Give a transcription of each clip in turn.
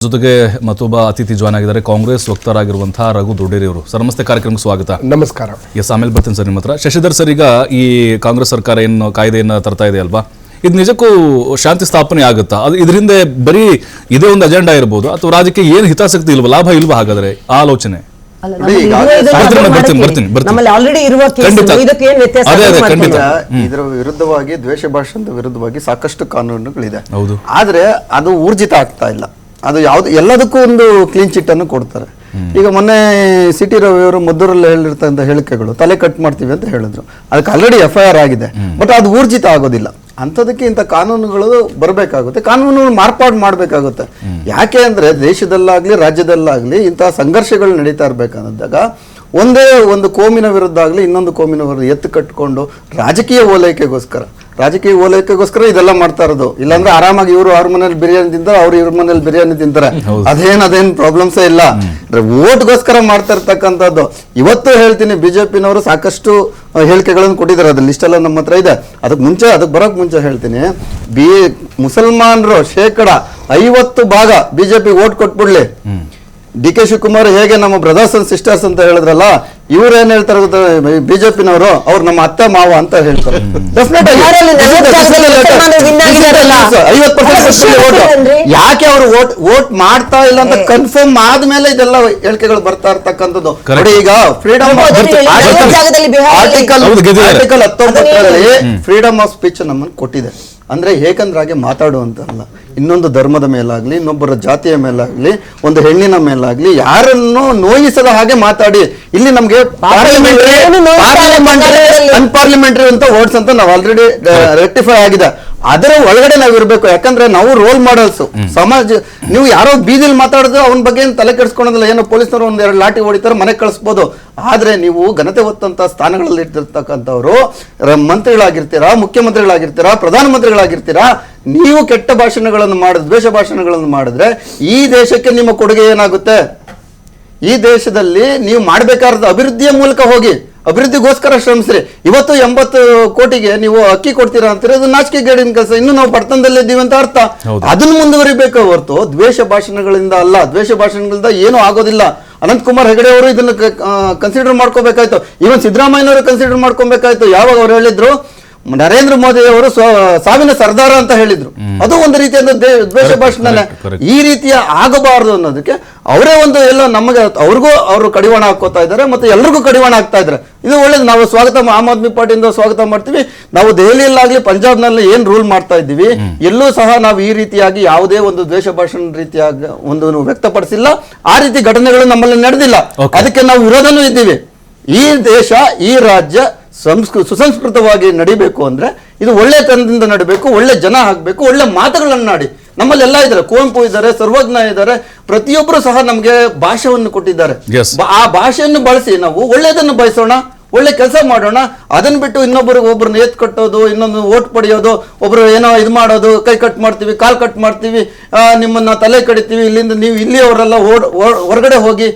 ಜೊತೆಗೆ ಮತ್ತೊಬ್ಬ ಅತಿಥಿ ಜಾಯ್ನ್ ಆಗಿದ್ದಾರೆ ಕಾಂಗ್ರೆಸ್ ವಕ್ತಾರರಾಗಿರುವಂತಹ ರಘು ದೊಡ್ಡೇರಿ ಅವರು. ಸರ್ ನಮಸ್ತೆ, ಕಾರ್ಯಕ್ರಮಕ್ಕೆ ಸ್ವಾಗತ. ನಮಸ್ಕಾರ. ಎಸ್, ಆಮೇಲೆ ಬರ್ತೀನಿ ಸರ್ ನಿಮ್ಮ ಹತ್ರ. ಶಶಿಧರ್ ಸರ್, ಈಗ ಈ ಕಾಂಗ್ರೆಸ್ ಸರ್ಕಾರ ಏನು ಕಾಯ್ದೆಯನ್ನು ತರ್ತಾ ಇದೆ ಅಲ್ವಾ, ಇದು ನಿಜಕ್ಕೂ ಶಾಂತಿ ಸ್ಥಾಪನೆ ಆಗುತ್ತಾ? ಅದು ಇದರಿಂದ ಬರೀ ಇದೇ ಒಂದು ಅಜೆಂಡಾ ಇರಬಹುದು ಅಥವಾ ರಾಜ್ಯಕ್ಕೆ ಏನು ಹಿತಾಸಕ್ತಿ ಇಲ್ವಾ, ಲಾಭ ಇಲ್ವಾ? ಹಾಗಾದ್ರೆ ಆ ಆಲೋಚನೆ ಇದರ ವಿರುದ್ಧವಾಗಿ ದ್ವೇಷ ಭಾಷಣದ ವಿರುದ್ಧವಾಗಿ ಸಾಕಷ್ಟು ಕಾನೂನುಗಳಿದೆ. ಆದ್ರೆ ಅದು ಊರ್ಜಿತ ಆಗ್ತಾ ಇಲ್ಲ. ಅದು ಯಾವ್ದು ಎಲ್ಲದಕ್ಕೂ ಒಂದು ಕ್ಲೀನ್ ಚಿಟ್ ಅನ್ನು ಕೊಡ್ತಾರೆ. ಈಗ ಮೊನ್ನೆ ಸಿಟಿ ರವಿ ಅವರು ಮದ್ದೂರಲ್ಲಿ ಹೇಳಿರ್ತಕ್ಕಂಥ ಹೇಳಿಕೆಗಳು ತಲೆ ಕಟ್ ಮಾಡ್ತೀವಿ ಅಂತ ಹೇಳಿದ್ರು. ಅದಕ್ಕೆ ಆಲ್ರೆಡಿ FIR ಆಗಿದೆ, ಬಟ್ ಅದು ಊರ್ಜಿತ ಆಗೋದಿಲ್ಲ. ಅಂಥದಕ್ಕೆ ಇಂಥ ಕಾನೂನುಗಳು ಬರಬೇಕಾಗುತ್ತೆ, ಕಾನೂನುಗಳು ಮಾರ್ಪಾಡು ಮಾಡಬೇಕಾಗುತ್ತೆ. ಯಾಕೆ ಅಂದ್ರೆ ದೇಶದಲ್ಲಾಗ್ಲಿ ರಾಜ್ಯದಲ್ಲಾಗ್ಲಿ ಇಂತಹ ಸಂಘರ್ಷಗಳು ನಡೀತಾ ಇರ್ಬೇಕಂದಾಗ ಒಂದೇ ಒಂದು ಕೋಮಿನ ವಿರುದ್ಧ ಆಗಲಿ ಇನ್ನೊಂದು ಕೋಮಿನ ವಿರುದ್ಧ ಎತ್ತು ಕಟ್ಕೊಂಡು ರಾಜಕೀಯ ಓಲೈಕೆಗೋಸ್ಕರ ಇದೆಲ್ಲ ಮಾಡ್ತಾ ಇರೋದು. ಇಲ್ಲಾಂದ್ರೆ ಆರಾಮಾಗಿ ಇವರು ಅವ್ರ ಮನೇಲಿ ಬಿರಿಯಾನಿ ತಿಂತಾರೆ, ಅವ್ರು ಇವ್ರ ಮನೇಲಿ ಬಿರಿಯಾನಿ ತಿಂತಾರೆ. ಅದೇನ್ ಪ್ರಾಬ್ಲಮ್ಸೇ ಇಲ್ಲ. ವೋಟ್ಗೋಸ್ಕರ ಮಾಡ್ತಾ ಇರ್ತಕ್ಕಂಥದ್ದು. ಇವತ್ತು ಹೇಳ್ತೀನಿ, ಬಿಜೆಪಿನವರು ಸಾಕಷ್ಟು ಹೇಳಿಕೆಗಳನ್ನು ಕೊಟ್ಟಿದ್ದಾರೆ. ಅದು ಲಿಸ್ಟ್ ಎಲ್ಲ ನಮ್ಮ ಹತ್ರ ಇದೆ. ಅದಕ್ಕೆ ಬರೋಕ್ ಮುಂಚೆ ಹೇಳ್ತೀನಿ, ಮುಸಲ್ಮಾನರು 50% ಬಿಜೆಪಿ ವೋಟ್ ಕೊಟ್ಬಿಡ್ಲಿ. DK ಶಿವಕುಮಾರ್ ಹೇಗೆ ನಮ್ಮ ಬ್ರದರ್ಸ್ ಅಂಡ್ ಸಿಸ್ಟರ್ಸ್ ಅಂತ ಹೇಳಿದ್ರಲ್ಲ, ಇವ್ರು ಏನ್ ಹೇಳ್ತಾರೆ ಬಿಜೆಪಿನವರು, ಅವ್ರು ನಮ್ಮ ಅತ್ತೆ ಮಾವ ಅಂತ ಹೇಳ್ತಾರೆ. ಯಾಕೆ ಅವರು ವೋಟ್ ಮಾಡ್ತಾ ಇಲ್ಲ ಅಂತ ಕನ್ಫರ್ಮ್ ಆದ್ಮೇಲೆ ಇದೆಲ್ಲ ಹೇಳಿಕೆಗಳು ಬರ್ತಾ ಇರ್ತಕ್ಕಂಥದ್ದು. ನೋಡಿ, ಈಗ ಫ್ರೀಡಮ್ ಆರ್ಟಿಕಲ್ 19ರಲ್ಲಿ ಫ್ರೀಡಮ್ ಆಫ್ ಸ್ಪೀಚ್ ನಮ್ಮನ್ನು ಕೊಟ್ಟಿದೆ. ಅಂದ್ರೆ ಹೇಗಂದ್ರೆ ಮಾತಾಡುವಂತಲ್ಲ, ಇನ್ನೊಂದು ಧರ್ಮದ ಮೇಲಾಗ್ಲಿ, ಇನ್ನೊಬ್ಬರ ಜಾತಿಯ ಮೇಲಾಗ್ಲಿ, ಒಂದು ಹೆಣ್ಣಿನ ಮೇಲಾಗ್ಲಿ, ಯಾರನ್ನು ನೋಯಿಸದ ಹಾಗೆ ಮಾತಾಡಿ. ಇಲ್ಲಿ ನಮ್ಗೆ ಅನ್ಪಾರ್ಲಿಮೆಂಟರಿ ಅಂತ ವರ್ಡ್ಸ್ ಅಂತ ನಾವು ಆಲ್ರೆಡಿ ರೆಕ್ಟಿಫೈ ಆಗಿದೆ. ಅದರ ಒಳಗಡೆ ನಾವು ಇರ್ಬೇಕು. ಯಾಕಂದ್ರೆ ನಾವು ರೋಲ್ ಮಾಡಲ್ಸ್. ಸಮಾಜ, ನೀವು ಯಾರೋ ಬೀದಿಲಿ ಮಾತಾಡಿದ್ರೆ ಅವನ ಬಗ್ಗೆ ಏನು ತಲೆ ಕೆಡಿಸ್ಕೊಳೋದಿಲ್ಲ. ಏನೋ ಪೊಲೀಸರು ಒಂದೆರಡು ಲಾಠಿ ಹೊಡಿತಾರೆ, ಮನೆಗೆ ಕಳಿಸ್ಬೋದು. ಆದ್ರೆ ನೀವು ಘನತೆ ಹೊತ್ತಂತ ಸ್ಥಾನಗಳಲ್ಲಿ ಇಟ್ಟಿರ್ತಕ್ಕಂಥವ್ರು, ಮಂತ್ರಿಗಳಾಗಿರ್ತೀರಾ, ಮುಖ್ಯಮಂತ್ರಿಗಳಾಗಿರ್ತೀರಾ, ಪ್ರಧಾನಮಂತ್ರಿಗಳಾಗಿರ್ತೀರಾ, ನೀವು ಕೆಟ್ಟ ಭಾಷಣಗಳನ್ನು ಮಾಡಿದ್ರೆ, ದ್ವೇಷ ಭಾಷಣಗಳನ್ನು ಮಾಡಿದ್ರೆ ಈ ದೇಶಕ್ಕೆ ನಿಮ್ಮ ಕೊಡುಗೆ ಏನಾಗುತ್ತೆ? ಈ ದೇಶದಲ್ಲಿ ನೀವು ಮಾಡಬೇಕಾದ ಅಭಿವೃದ್ಧಿಯ ಮೂಲಕ ಹೋಗಿ, ಅಭಿವೃದ್ಧಿಗೋಸ್ಕರ ಶ್ರಮಿಸ್ರಿ. ಇವತ್ತು 80 ಕೋಟಿಗೆ ನೀವು ಅಕ್ಕಿ ಕೊಡ್ತೀರಾ ಅಂತೀರಿ, ಅದು ನಾಚಿಕೆ ಗೇಡಿನ ಕೆಲಸ. ಇನ್ನು ನಾವು ಬಡತನದಲ್ಲಿ ಇದ್ದೀವಿ ಅಂತ ಅರ್ಥ. ಅದನ್ನು ಮುಂದುವರಿಬೇಕು ಹೊರತು ದ್ವೇಷ ಭಾಷಣಗಳಿಂದ ಅಲ್ಲ. ದ್ವೇಷ ಭಾಷಣಗಳಿಂದ ಏನೂ ಆಗೋದಿಲ್ಲ. ಅನಂತಕುಮಾರ್ ಹೆಗಡೆ ಅವರು ಇದನ್ನು ಕನ್ಸಿಡರ್ ಮಾಡ್ಕೋಬೇಕಾಯ್ತು. ಈವನ್ ಸಿದ್ದರಾಮಯ್ಯನವರು ಕನ್ಸಿಡರ್ ಮಾಡ್ಕೋಬೇಕಾಯ್ತು. ಯಾವಾಗ ಅವ್ರು ಹೇಳಿದ್ರು, ನರೇಂದ್ರ ಮೋದಿ ಅವರು ಸಾವಿನ ಸರ್ದಾರ ಅಂತ ಹೇಳಿದ್ರು, ಅದು ಒಂದು ರೀತಿಯಿಂದ ದ್ವೇಷ ಭಾಷಣನೇ. ಈ ರೀತಿಯ ಆಗಬಾರದು ಅನ್ನೋದಕ್ಕೆ ಅವರೇ ಒಂದು ಎಲ್ಲ ನಮಗೆ ಅವ್ರಿಗೂ ಅವರು ಕಡಿವಾಣ ಹಾಕೋತಾ ಇದ್ದಾರೆ, ಮತ್ತೆ ಎಲ್ರಿಗೂ ಕಡಿವಾಣ ಆಗ್ತಾ ಇದ್ದಾರೆ. ಇದು ಒಳ್ಳೇದು. ನಾವು ಸ್ವಾಗತ, ಆಮ್ ಆದ್ಮಿ ಪಾರ್ಟಿಯಿಂದ ಸ್ವಾಗತ ಮಾಡ್ತೀವಿ. ನಾವು ದೆಹಲಿಯಲ್ಲಾಗ್ಲಿ ಪಂಜಾಬ್ನಲ್ಲಿ ಏನ್ ರೂಲ್ ಮಾಡ್ತಾ ಇದ್ದೀವಿ, ಎಲ್ಲೂ ಸಹ ನಾವು ಈ ರೀತಿಯಾಗಿ ಯಾವುದೇ ಒಂದು ದ್ವೇಷ ಭಾಷಣ ರೀತಿಯಾಗಿ ಒಂದು ವ್ಯಕ್ತಪಡಿಸಿಲ್ಲ. ಆ ರೀತಿ ಘಟನೆಗಳು ನಮ್ಮಲ್ಲಿ ನಡೆದಿಲ್ಲ. ಅದಕ್ಕೆ ನಾವು ವಿರೋಧನೂ ಇದ್ದೀವಿ. ಈ ದೇಶ, ಈ ರಾಜ್ಯ ಸುಸಂಸ್ಕೃತವಾಗಿ ನಡಿಬೇಕು ಅಂದ್ರೆ ಇದು ಒಳ್ಳೆ ತನದಿಂದ ನಡಬೇಕು, ಒಳ್ಳೆ ಜನ ಆಗ್ಬೇಕು, ಒಳ್ಳೆ ಮಾತುಗಳನ್ನಾಡಿ. ನಮ್ಮಲ್ಲಿ ಎಲ್ಲ ಇದ್ದಾರೆ, ಕುವೆಂಪು ಇದ್ದಾರೆ, ಸರ್ವಜ್ಞ ಇದ್ದಾರೆ, ಪ್ರತಿಯೊಬ್ಬರು ಸಹ ನಮ್ಗೆ ಭಾಷೆಯನ್ನು ಕೊಟ್ಟಿದ್ದಾರೆ. ಆ ಭಾಷೆಯನ್ನು ಬಳಸಿ ನಾವು ಒಳ್ಳೆದನ್ನು ಬಯಸೋಣ, ಒಳ್ಳೆ ಕೆಲಸ ಮಾಡೋಣ. ಅದನ್ನ ಬಿಟ್ಟು ಒಬ್ಬರನ್ನ ಎತ್ ಕಟ್ಟೋದು, ಇನ್ನೊಂದು ಓಟ್ ಪಡೆಯೋದು, ಒಬ್ರು ಏನೋ ಇದು ಮಾಡೋದು, ಕೈ ಕಟ್ ಮಾಡ್ತೀವಿ, ಕಾಲ್ ಕಟ್ ಮಾಡ್ತೀವಿ, ನಿಮ್ಮನ್ನ ತಲೆ ಕಡಿತೀವಿ, ಇಲ್ಲಿಂದ ನೀವು ಇಲ್ಲಿಯವರೆಲ್ಲ ಹೊರಗಡೆ ಹೋಗಿ,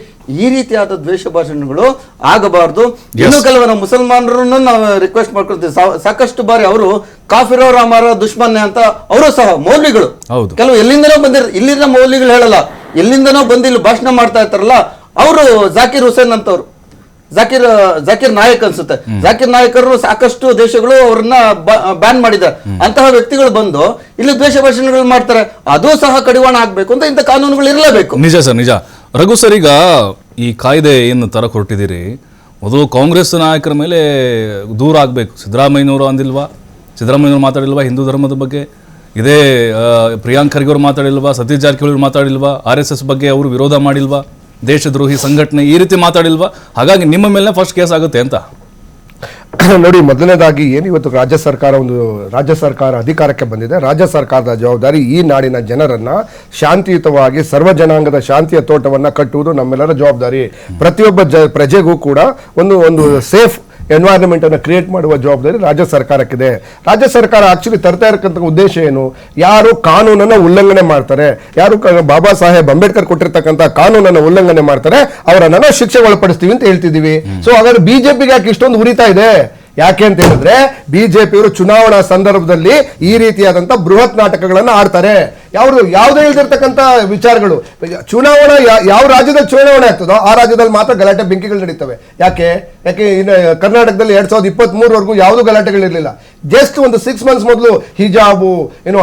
ಈ ರೀತಿಯಾದ ದ್ವೇಷ ಭಾಷಣಗಳು ಆಗಬಾರದು. ಇನ್ನು ಕೆಲವು ಮುಸಲ್ಮಾನರನ್ನು ನಾವು ರಿಕ್ವೆಸ್ಟ್ ಮಾಡ್ಕೊಳ್ತೀವಿ. ಸಾಕಷ್ಟು ಬಾರಿ ಅವರು ಕಾಫಿರೋ ರಾಮಾರ ದುಶ್ಮನ್ಯ ಅಂತ ಅವರು ಸಹ ಮೌಲ್ವಿಗಳು, ಕೆಲವು ಎಲ್ಲಿಂದನೋ ಇಲ್ಲಿಂದ ಮೌಲ್ವಿಗಳು ಹೇಳಲ್ಲ, ಎಲ್ಲಿಂದನೋ ಬಂದಿಲ್ಲ ಭಾಷಣ ಮಾಡ್ತಾ ಇರ್ತಾರಲ್ಲ ಅವರು. ಜಾಕಿರ್ ಹುಸೇನ್ ಅಂತವ್ರು, ಜಾಕಿರ್ ನಾಯಕ್ ಅನ್ಸುತ್ತೆ, ಜಾಕಿರ್ ನಾಯಕರು ಸಾಕಷ್ಟು ದೇಶಗಳು ಅವ್ರನ್ನ ಬ್ಯಾನ್ ಮಾಡಿದ್ದಾರೆ. ಅಂತಹ ವ್ಯಕ್ತಿಗಳು ಬಂದು ಇಲ್ಲಿ ದ್ವೇಷ ಭಾಷಣಗಳು ಮಾಡ್ತಾರೆ. ಅದು ಸಹ ಕಡಿವಾಣ ಆಗ್ಬೇಕು ಅಂತ ಇಂಥ ಕಾನೂನುಗಳು ಇರಲೇಬೇಕು. ನಿಜ ಸರ್, ನಿಜ. ರಘು ಸರ್, ಈಗ ಈ ಕಾಯ್ದೆ ಏನು ತರ ಹೊರಟಿದ್ದೀರಿ, ಮೊದಲು ಕಾಂಗ್ರೆಸ್ ನಾಯಕರ ಮೇಲೆ ದೂರ ಆಗಬೇಕು. ಸಿದ್ದರಾಮಯ್ಯನವರು ಅಂದಿಲ್ವಾ? ಸಿದ್ದರಾಮಯ್ಯನವರು ಮಾತಾಡಿಲ್ವಾ ಹಿಂದೂ ಧರ್ಮದ ಬಗ್ಗೆ? ಇದೇ ಪ್ರಿಯಾಂಕ್ ಖರ್ಗೆ ಅವರು ಮಾತಾಡಿಲ್ವಾ? ಸತೀಶ್ ಜಾರಕಿಹೊಳಿ ಮಾತಾಡಿಲ್ವಾ? RSS ಬಗ್ಗೆ ಅವರು ವಿರೋಧ ಮಾಡಿಲ್ವಾ? ದೇಶದ್ರೋಹಿ ಸಂಘಟನೆ ಈ ರೀತಿ ಮಾತಾಡಿಲ್ವಾ? ಹಾಗಾಗಿ ನಿಮ್ಮ ಮೇಲೆ ಫಸ್ಟ್ ಕೇಸ್ ಆಗುತ್ತೆ ಅಂತ ನೋಡಿ, ಮೊದಲನೇದಾಗಿ ಏನು ಇವತ್ತು ರಾಜ್ಯ ಸರ್ಕಾರ ಅಧಿಕಾರಕ್ಕೆ ಬಂದಿದೆ. ರಾಜ್ಯ ಸರ್ಕಾರದ ಜವಾಬ್ದಾರಿ ಈ ನಾಡಿನ ಜನರನ್ನ ಶಾಂತಿಯುತವಾಗಿ ಸರ್ವ ಜನಾಂಗದ ಶಾಂತಿಯ ತೋಟವನ್ನ ಕಟ್ಟುವುದು ನಮ್ಮೆಲ್ಲರ ಜವಾಬ್ದಾರಿ. ಪ್ರತಿಯೊಬ್ಬ ಪ್ರಜೆಗೂ ಕೂಡ ಒಂದು ಸೇಫ್ ಎನ್ವೈರನ್ಮೆಂಟ್ ಅನ್ನು ಕ್ರಿಯೇಟ್ ಮಾಡುವ ಜವಾಬ್ದಾರಿ ರಾಜ್ಯ ಸರ್ಕಾರಕ್ಕಿದೆ. ರಾಜ್ಯ ಸರ್ಕಾರ ಆಕ್ಚುಲಿ ತರ್ತಾ ಇರತಕ್ಕಂಥ ಉದ್ದೇಶ ಏನು? ಯಾರು ಕಾನೂನನ್ನ ಉಲ್ಲಂಘನೆ ಮಾಡ್ತಾರೆ, ಯಾರು ಬಾಬಾ ಸಾಹೇಬ್ ಅಂಬೇಡ್ಕರ್ ಕೊಟ್ಟಿರ್ತಕ್ಕಂಥ ಕಾನೂನನ್ನ ಉಲ್ಲಂಘನೆ ಮಾಡ್ತಾರೆ, ಅವರನ್ನ ಶಿಕ್ಷೆ ಒಳಪಡಿಸ್ತೀವಿ ಅಂತ ಹೇಳ್ತಿದೀವಿ. ಸೊ ಹಾಗಾದ್ರೆ ಬಿಜೆಪಿಗೆ ಯಾಕೆ ಇಷ್ಟೊಂದು ಉರಿತಾ ಇದೆ? ಯಾಕೆ ಅಂತ ಹೇಳಿದ್ರೆ ಬಿಜೆಪಿಯವರು ಚುನಾವಣಾ ಸಂದರ್ಭದಲ್ಲಿ ಈ ರೀತಿಯಾದಂತ ಬೃಹತ್ ನಾಟಕಗಳನ್ನ ಆಡ್ತಾರೆ. ಯಾವುದೇ ಇಲ್ದಿರ್ತಕ್ಕಂಥ ವಿಚಾರಗಳು, ಚುನಾವಣಾ ಯಾವ ರಾಜ್ಯದಲ್ಲಿ ಚುನಾವಣೆ ಆಗ್ತದೋ ಆ ರಾಜ್ಯದಲ್ಲಿ ಮಾತ್ರ ಗಲಾಟೆ ಬೆಂಕಿಗಳು ನಡೀತವೆ. ಯಾಕೆ ಇನ್ನು ಕರ್ನಾಟಕದಲ್ಲಿ 2023 ಯಾವುದು ಗಲಾಟೆಗಳಿರಲಿಲ್ಲ. ಜಸ್ಟ್ ಒಂದು 6 months ಮೊದಲು ಹಿಜಾಬು,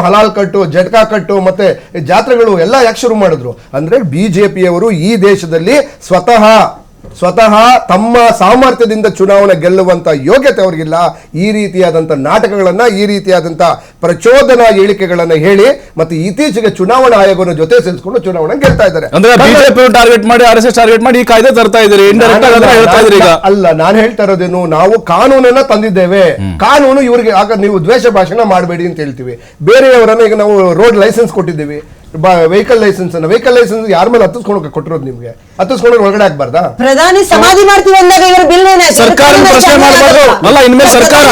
ಹಲಾಲ್ ಕಟ್ಟು, ಜಟ್ಕಾ ಕಟ್ಟು, ಮತ್ತೆ ಜಾತ್ರೆಗಳು ಎಲ್ಲ ಯಾಕೆ ಶುರು ಮಾಡಿದ್ರು ಅಂದ್ರೆ ಬಿಜೆಪಿಯವರು ಈ ದೇಶದಲ್ಲಿ ಸ್ವತಃ ತಮ್ಮ ಸಾಮರ್ಥ್ಯದಿಂದ ಚುನಾವಣೆ ಗೆಲ್ಲುವಂತ ಯೋಗ್ಯತೆ ಅವ್ರಿಗಿಲ್ಲ. ಈ ರೀತಿಯಾದಂತ ನಾಟಕಗಳನ್ನ, ಈ ರೀತಿಯಾದಂತ ಪ್ರಚೋದನಾ ಹೇಳಿಕೆಗಳನ್ನ ಹೇಳಿ ಮತ್ತೆ ಇತ್ತೀಚೆಗೆ ಚುನಾವಣಾ ಆಯೋಗದ ಜೊತೆ ಸೇರಿಸಿಕೊಂಡು ಚುನಾವಣೆ ಗೆಲ್ತಾ ಇದ್ದಾರೆ. ಅಂದ್ರೆ ಬಿಜೆಪಿ ಟಾರ್ಗೆಟ್ ಮಾಡಿ, RSS ಟಾರ್ಗೆಟ್ ಮಾಡಿ ಈ ಕಾಯ್ದೆ ತರ್ತಾ ಇದ್ದೀರಿ. ಅಲ್ಲ, ನಾನು ಹೇಳ್ತಾ ಇರೋದೇನು, ನಾವು ಕಾನೂನನ್ನ ತಂದಿದ್ದೇವೆ. ಕಾನೂನು ಇವ್ರಿಗೆ ಆಗ ನೀವು ದ್ವೇಷ ಭಾಷಣ ಮಾಡಬೇಡಿ ಅಂತ ಹೇಳ್ತೀವಿ. ಬೇರೆಯವರನ್ನ ಈಗ ನಾವು ರೋಡ್ ಲೈಸೆನ್ಸ್ ಕೊಟ್ಟಿದ್ದೀವಿ, ವೆಹಿಕಲ್ ಲೈಸೆನ್ಸ್ ಯಾರ ಮೇಲೆ ಹತ್ತಿಸ್ಕೊಂಡು ಕೊಟ್ಟಿರೋದು? ನಿಮ್ಗೆ ಹತ್ತಿಸ್ಕೊಂಡು ಒಳಗಡೆ ಹಾಕ್ಬಾರ್ದಾ? ಪ್ರಧಾನಿ ಸಮಾಧಿ ಮಾಡ್ತೀವಿ ಅಂದಾಗ ಇವರು ಬಿಲ್ ಸರ್ಕಾರ ಪ್ರಶ್ನೆ ಮಾಡಬಾರ್ದು. ಅಲ್ಲ, ಇನ್ಮೇಲೆ ಸರ್ಕಾರ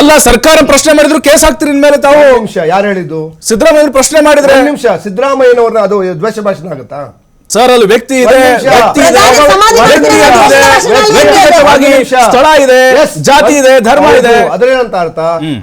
ಅಲ್ಲ, ಸರ್ಕಾರ ಪ್ರಶ್ನೆ ಮಾಡಿದ್ರು ಕೇಸ್ ಹಾಕ್ತಿರಿ ಇನ್ಮೇಲೆ ತಾವು. ನಿಮಿಷ, ಯಾರು ಹೇಳಿದ್ದು? ಸಿದ್ದರಾಮಯ್ಯ ಪ್ರಶ್ನೆ ಮಾಡಿದ್ರೆ ನಿಮಿಷ, ಸಿದ್ದರಾಮಯ್ಯನವ್ರನ್ನ ಅದು ದ್ವೇಷ ಭಾಷಣ ಆಗುತ್ತಾ? ಸರ್, ಅಲ್ಲಿ ವ್ಯಕ್ತಿ ಇದೆ, ವ್ಯಕ್ತಿಗತವಾಗಿ ಸ್ಥಳ ಇದೆ, ಜಾತಿ ಇದೆ, ಧರ್ಮ ಇದೆ. ಅದೇನಂತ ಅರ್ಥ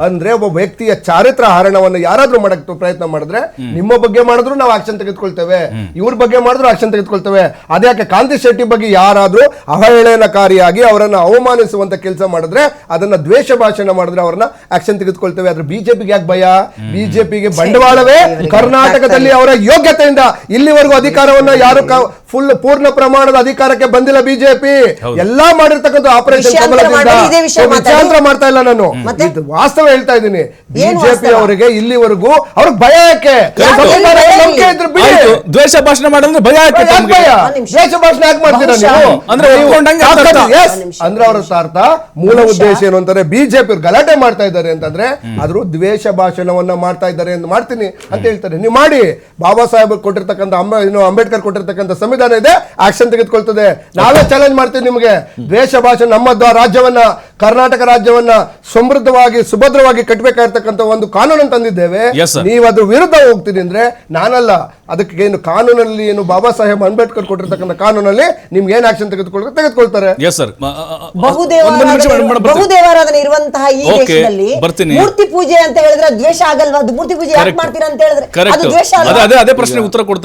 ಅಂದ್ರೆ ಒಬ್ಬ ವ್ಯಕ್ತಿಯ ಚಾರಿತ್ರ ಹರಣವನ್ನು ಯಾರಾದ್ರೂ ಮಾಡಕ್ ಪ್ರಯತ್ನ ಮಾಡಿದ್ರೆ, ನಿಮ್ಮ ಬಗ್ಗೆ ಮಾಡಿದ್ರು ನಾವು ಆಕ್ಷನ್ ತೆಗೆದುಕೊಳ್ತೇವೆ, ಇವ್ರ ಬಗ್ಗೆ ಮಾಡಿದ್ರು ಆಕ್ಷನ್ ತೆಗೆದುಕೊಳ್ತೇವೆ. ಅದ್ಯಾಕೆ ಕಾಂತಿ ಶೆಟ್ಟಿ ಬಗ್ಗೆ ಯಾರಾದ್ರೂ ಅವಹೇಳನಕಾರಿಯಾಗಿ ಅವರನ್ನ ಅವಮಾನಿಸುವಂತ ಕೆಲಸ ಮಾಡಿದ್ರೆ, ಅದನ್ನ ದ್ವೇಷ ಭಾಷಣ ಮಾಡಿದ್ರೆ ಅವರನ್ನ ಆಕ್ಷನ್ ತೆಗೆದುಕೊಳ್ತೇವೆ. ಆದ್ರೆ ಬಿಜೆಪಿಗೆ ಯಾಕೆ ಭಯ? ಬಿಜೆಪಿಗೆ ಬಂಡವಾಳವೇ ಕರ್ನಾಟಕದಲ್ಲಿ ಅವರ ಯೋಗ್ಯತೆಯಿಂದ ಇಲ್ಲಿವರೆಗೂ ಅಧಿಕಾರವನ್ನ ಯಾರು ಪೂರ್ಣ ಪ್ರಮಾಣದ ಅಧಿಕಾರಕ್ಕೆ ಬಂದಿಲ್ಲ. ಬಿಜೆಪಿ ಎಲ್ಲಾ ಮಾಡಿರ್ತಕ್ಕಂಥ ಆಪರೇಷನ್ ವಿಚಾರ ಮಾಡ್ತಾ ಇಲ್ಲ. ನಾನು ವಾಸ್ತವ ಹೇಳ್ತಾ ಇದ್ದೀನಿ. ಬಿಜೆಪಿ ಅವರಿಗೆ ಇಲ್ಲಿವರೆಗೂ ಅವ್ರಿಗೆ ಭಯ ಯಾಕೆ? ದ್ವೇಷ ಭಾಷಣ ಮಾಡಿದ್ರೆ ಭಯ ಯಾಕೆ? ದ್ವೇಷ ಭಾಷಣ ಯಾಕೆ ಮಾಡ್ತೀರಾ ನೀವು? ಅಂದ್ರೆ ಅವರ ಅರ್ಥ, ಮೂಲ ಉದ್ದೇಶ ಏನು ಅಂತಾರೆ, ಬಿಜೆಪಿ ಗಲಾಟೆ ಮಾಡ್ತಾ ಇದ್ದಾರೆ ಅಂತಂದ್ರೆ ಆದ್ರೂ ದ್ವೇಷ ಭಾಷಣವನ್ನ ಮಾಡ್ತಾ ಇದ್ದಾರೆ ಎಂದು ಮಾಡ್ತೀನಿ ಅಂತ ಹೇಳ್ತಾರೆ. ನೀವು ಮಾಡಿ. ಬಾಬಾ ಸಾಹೇಬ್ ಕೊಟ್ಟಿರ್ತಕ್ಕಂಥ ಅಂಬೇಡ್ಕರ್ ಕೊಟ್ಟಿರ್ತಕ್ಕಂಥ ಸಂವಿಧಾನ ಇದೆ, ಆಕ್ಷನ್ ತೆಗೆದುಕೊಳ್ತದೆ. ನಾವೇ ಚಾಲೆಂಜ್ ಮಾಡ್ತೀವಿ ನಿಮಗೆ. ದ್ವೇಷ ಭಾಷೆ ನಮ್ಮ ರಾಜ್ಯವನ್ನ, ಕರ್ನಾಟಕ ರಾಜ್ಯವನ್ನ ಸಮೃದ್ಧವಾಗಿ ಸುಭದ್ರವಾಗಿ ಕಟ್ಟಬೇಕಾಗಿರ್ತಕ್ಕಂಥ ಒಂದು ಕಾನೂನನ್ನು ತಂದಿದ್ದೇವೆ. ನೀವು ಅದ್ರ ವಿರುದ್ಧ ಹೋಗ್ತೀನಿ ಅಂದ್ರೆ ನಾನಲ್ಲ. ಅದಕ್ಕೆ ಏನು ಕಾನೂನಲ್ಲಿ ಏನು ಬಾಬಾ ಸಾಹೇಬ್ ಅಂಬೇಡ್ಕರ್ ಕೊಟ್ಟಿರ್ತಕ್ಕಂಥ ಕಾನೂನಲ್ಲಿ ನಿಮ್ಗೆ ಏನ್ ಆಕ್ಷನ್ ತೆಗೆದುಕೊಳ್ತಾರೆ. ಬಹುದೇವಾರಾಧನೆ ಇರುವಂತಹ ಈ ದೇಶದಲ್ಲಿ ಮೂರ್ತಿ ಪೂಜೆ ಅಂತ ಹೇಳಿದ್ರೆ ದ್ವೇಷ ಆಗಲ್ವಾ? ಮೂರ್ತಿ ಪೂಜೆ ಯಾಕೆ ಮಾಡ್ತೀರಾ ಅಂತ ಹೇಳಿದ್ರೆ ಅದು ದ್ವೇಷ ಅಲ್ಲ. ಅದೇ ಪ್ರಶ್ನೆ ಉತ್ತರ ಕೊಡ್ತಾರೆ.